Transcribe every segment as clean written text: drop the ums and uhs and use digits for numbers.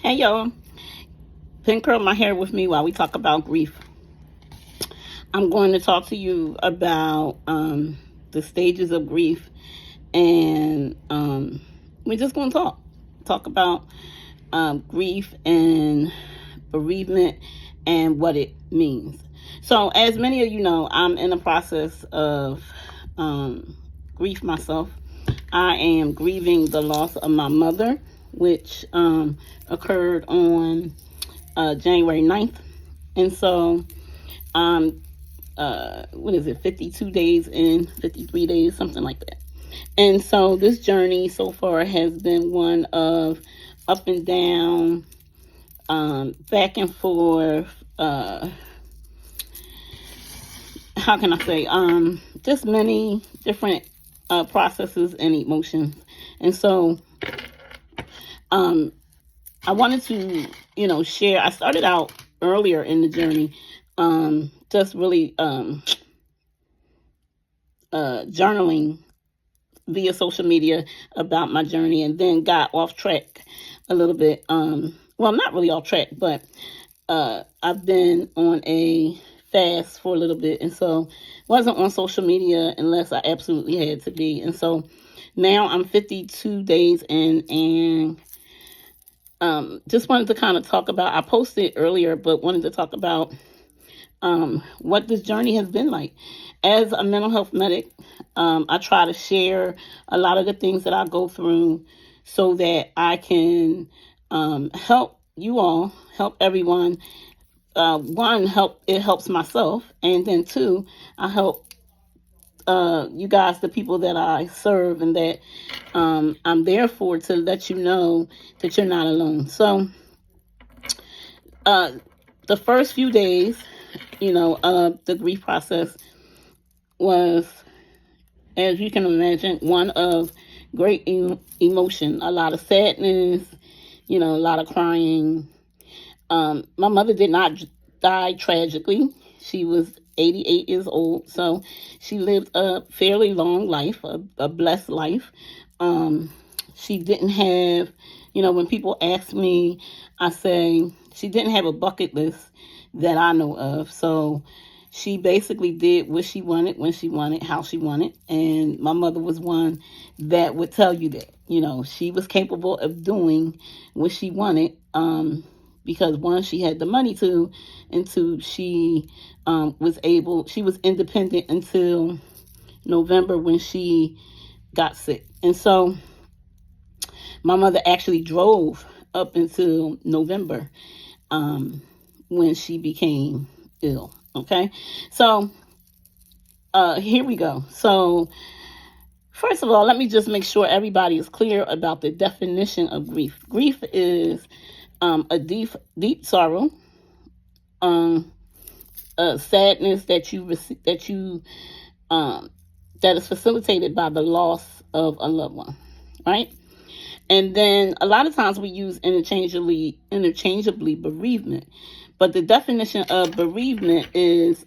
Hey y'all, pin curl my hair with me while we talk about grief. I'm going to talk to you about the stages of grief, and we're just going to talk about grief and bereavement and what it means. So, as many of you know, I'm in the process of grief myself. I am grieving the loss of my mother, which occurred on January 9th. And so, what is it, 52 days in, 53 days, something like that. And so, this journey so far has been one of up and down, back and forth. How can I say? Just many different processes and emotions. And so, I wanted to, share. I started out earlier in the journey, just really journaling via social media about my journey, and then got off track a little bit. Well, not really off track, but I've been on a fast for a little bit, and so wasn't on social media unless I absolutely had to be. And so now I'm 52 days in, and just wanted to kind of talk about, I posted earlier, but wanted to talk about what this journey has been like. As a mental health medic, I try to share a lot of the things that I go through so that I can help you all, help everyone. One, it helps myself, and then two, I help you guys, the people that I serve and that I'm there for, to let you know that you're not alone. So the first few days, the grief process was, as you can imagine, one of great emotion, a lot of sadness, a lot of crying. My mother did not die tragically. She was 88 years old, so she lived a fairly long life, a blessed life. She didn't have, when people ask me, I say she didn't have a bucket list that I know of. So she basically did what she wanted, when she wanted, how she wanted. And my mother was one that would tell you that, she was capable of doing what she wanted. Because one, she had the money to, and two, she was independent until November when she got sick. And so my mother actually drove up until November when she became ill. Okay, so here we go. So first of all, let me just make sure everybody is clear about the definition of grief. Grief is a deep sorrow, a sadness that is facilitated by the loss of a loved one, right? And then a lot of times we use interchangeably bereavement, but the definition of bereavement is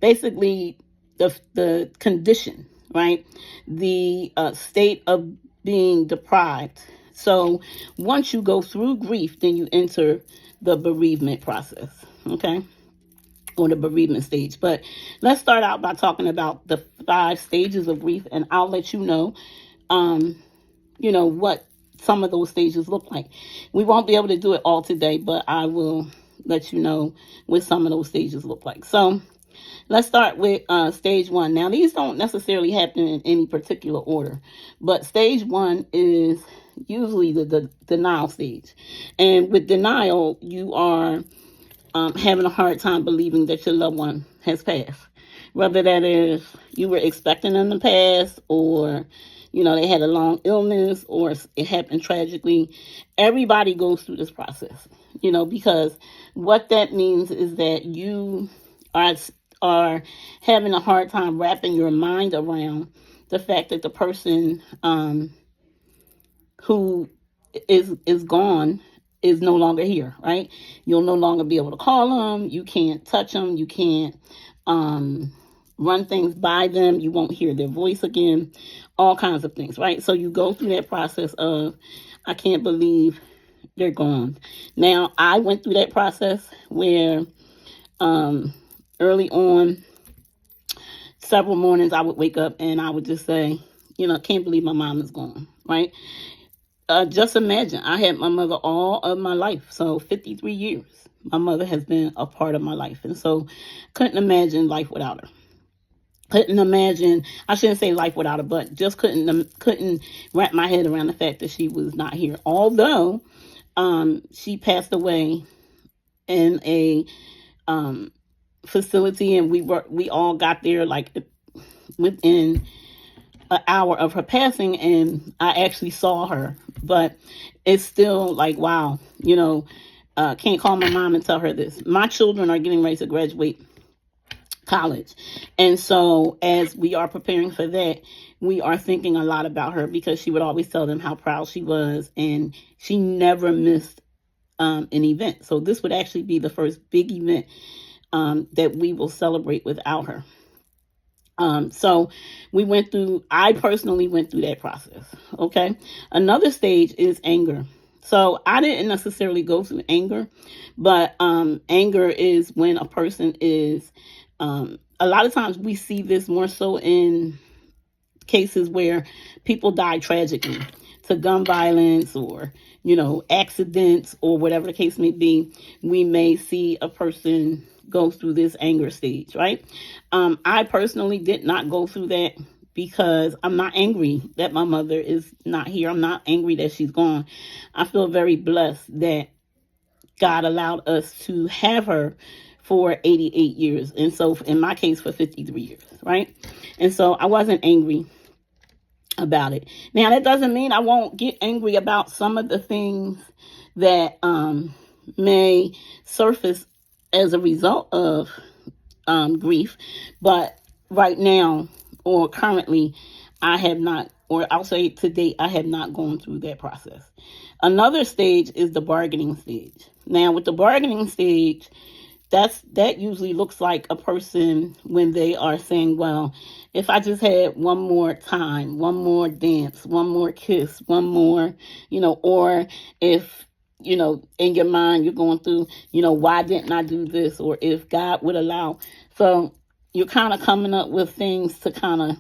basically the condition, right? The state of being deprived. So once you go through grief, then you enter the bereavement process, okay? Or the bereavement stage. But let's start out by talking about the 5 stages of grief, and I'll let you know, what some of those stages look like. We won't be able to do it all today, but I will let you know what some of those stages look like. So let's start with stage 1. Now, these don't necessarily happen in any particular order, but stage 1 is usually the denial stage. And with denial, you are having a hard time believing that your loved one has passed. Whether that is you were expecting them to pass, or they had a long illness, or it happened tragically. Everybody goes through this process, because what that means is that you are having a hard time wrapping your mind around the fact that the person who is gone is no longer here, right? You'll no longer be able to call them. You can't touch them. You can't run things by them. You won't hear their voice again. All kinds of things, right? So you go through that process of, I can't believe, they're gone. Now, I went through that process where early on, several mornings I would wake up and I would just say, can't believe my mom is gone, right? Just imagine, I had my mother all of my life, so 53 years. My mother has been a part of my life, and so couldn't imagine life without her. Couldn't imagine, I shouldn't say life without her, but just couldn't wrap my head around the fact that she was not here. Although she passed away in a facility, and we all got there like within an hour of her passing, and I actually saw her. But it's still like, wow, can't call my mom and tell her this. My children are getting ready to graduate college, and so as we are preparing for that, we are thinking a lot about her, because she would always tell them how proud she was, and she never missed an event. So this would actually be the first big event that we will celebrate without her. So I personally went through that process. Okay. Another stage is anger. So I didn't necessarily go through anger, but anger is when a person is, a lot of times we see this more so in cases where people die tragically to gun violence or, accidents or whatever the case may be. We may see a person go through this anger stage, right? I personally did not go through that, because I'm not angry that my mother is not here. I'm not angry that she's gone. I feel very blessed that God allowed us to have her for 88 years. And so in my case, for 53 years, right? And so I wasn't angry about it. Now, that doesn't mean I won't get angry about some of the things that may surface as a result of grief. But right now, or currently, I have not, or I'll say to date, I have not gone through that process. Another stage is the bargaining stage. Now, with the bargaining stage, that usually looks like a person when they are saying, well, if I just had one more time, one more dance, one more kiss, one more, or if, in your mind you're going through, why didn't I do this? Or if God would allow. So you're kind of coming up with things to kind of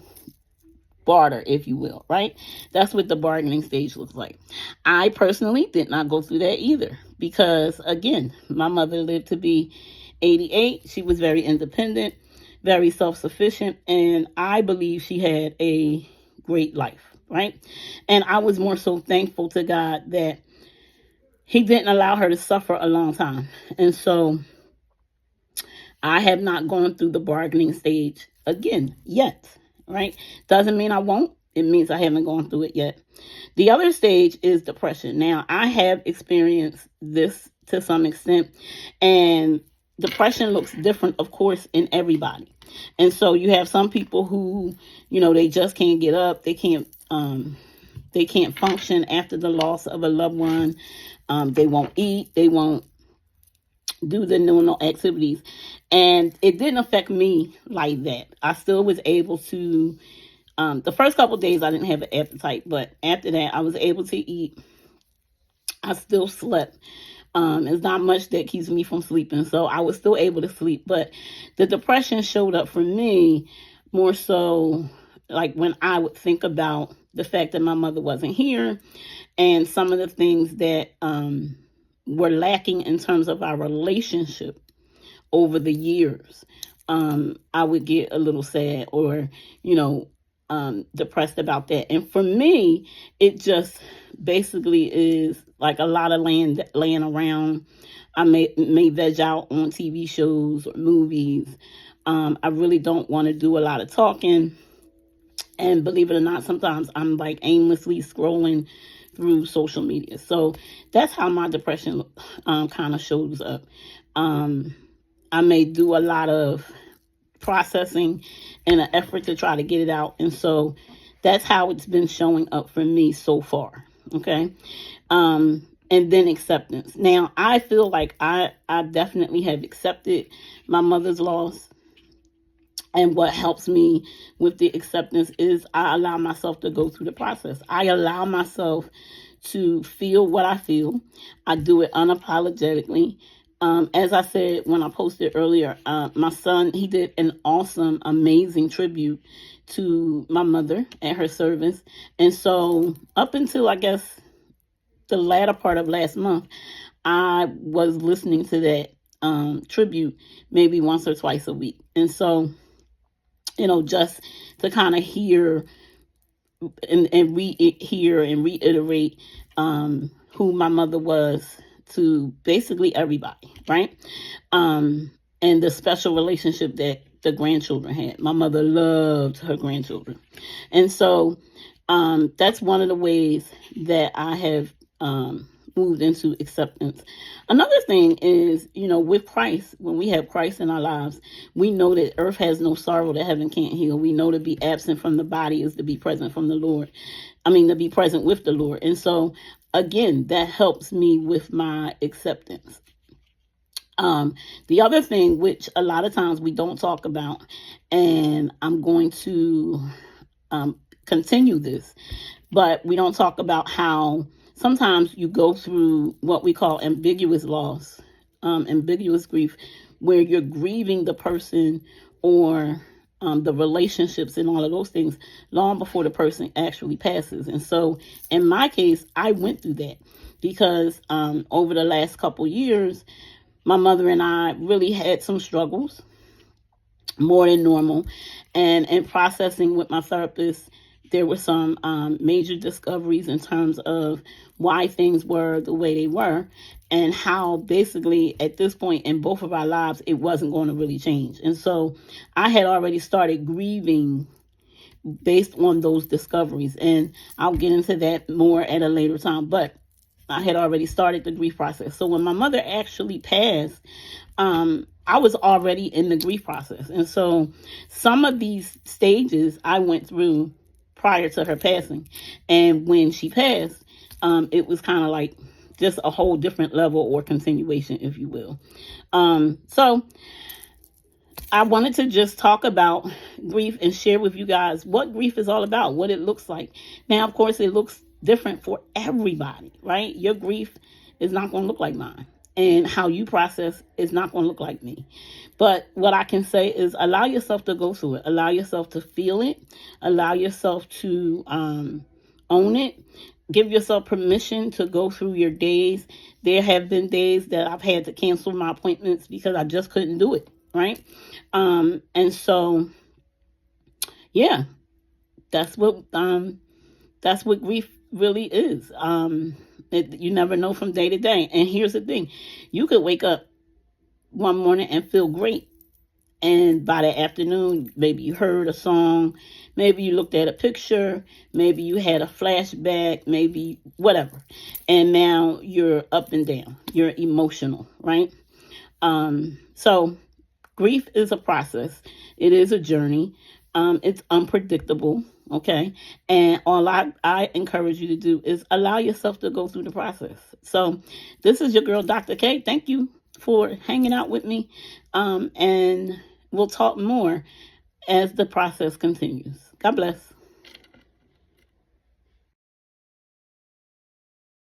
barter, if you will, right? That's what the bargaining stage looks like. I personally did not go through that either, because again, my mother lived to be 88. She was very independent, very self-sufficient, and I believe she had a great life, right? And I was more so thankful to God that He didn't allow her to suffer a long time. And so I have not gone through the bargaining stage again yet, right? Doesn't mean I won't. It means I haven't gone through it yet. The other stage is depression. Now, I have experienced this to some extent, and depression looks different, of course, in everybody. And so you have some people who, they just can't get up. They can't function after the loss of a loved one. They won't eat. They won't do the normal activities. And it didn't affect me like that. I still was able to, the first couple of days I didn't have an appetite, but after that I was able to eat. I still slept. It's not much that keeps me from sleeping, so I was still able to sleep. But the depression showed up for me more so like when I would think about the fact that my mother wasn't here, and some of the things that were lacking in terms of our relationship over the years. I would get a little sad or, depressed about that. And for me, it just basically is like a lot of laying around. I may veg out on TV shows or movies. I really don't want to do a lot of talking. And believe it or not, sometimes I'm like aimlessly scrolling through social media. So that's how my depression kind of shows up. I may do a lot of processing in an effort to try to get it out. And so that's how it's been showing up for me so far. Okay. And then acceptance. Now, I feel like I definitely have accepted my mother's loss. And what helps me with the acceptance is I allow myself to go through the process. I allow myself to feel what I feel. I do it unapologetically. As I said when I posted earlier, my son, he did an awesome, amazing tribute to my mother at her service. And so up until, I guess, the latter part of last month, I was listening to that tribute maybe once or twice a week. And so, just to kind of hear and reiterate who my mother was to basically everybody, right? And the special relationship that the grandchildren had. My mother loved her grandchildren. And so that's one of the ways that I have moved into acceptance. Another thing is, with Christ, when we have Christ in our lives, we know that earth has no sorrow that heaven can't heal. We know to be absent from the body is to be present from the Lord. To be present with the Lord. And so, again, that helps me with my acceptance. The other thing, which a lot of times we don't talk about, and I'm going to continue this, but we don't talk about how sometimes you go through what we call ambiguous loss, ambiguous grief, where you're grieving the person or the relationships and all of those things long before the person actually passes. And so in my case, I went through that because over the last couple years, my mother and I really had some struggles, more than normal. And in processing with my therapist, there were some major discoveries in terms of why things were the way they were and how basically at this point in both of our lives, it wasn't going to really change. And so I had already started grieving based on those discoveries. And I'll get into that more at a later time. But I had already started the grief process. So when my mother actually passed, I was already in the grief process. And so some of these stages I went through prior to her passing. And when she passed, it was kind of like just a whole different level or continuation, if you will. So I wanted to just talk about grief and share with you guys what grief is all about, what it looks like. Now, of course, it looks different for everybody, right? Your grief is not going to look like mine. And how you process is not going to look like me. But what I can say is allow yourself to go through it. Allow yourself to feel it. Allow yourself to own it. Give yourself permission to go through your days. There have been days that I've had to cancel my appointments because I just couldn't do it, right? And so, yeah, that's what grief really is. You never know from day to day. And here's the thing. You could wake up one morning and feel great. And by the afternoon, maybe you heard a song. Maybe you looked at a picture. Maybe you had a flashback. Maybe whatever. And now you're up and down. You're emotional, right? So grief is a process. It is a journey. It's unpredictable. Okay. And all I encourage you to do is allow yourself to go through the process. So this is your girl, Dr. K. Thank you for hanging out with me. And we'll talk more as the process continues. God bless.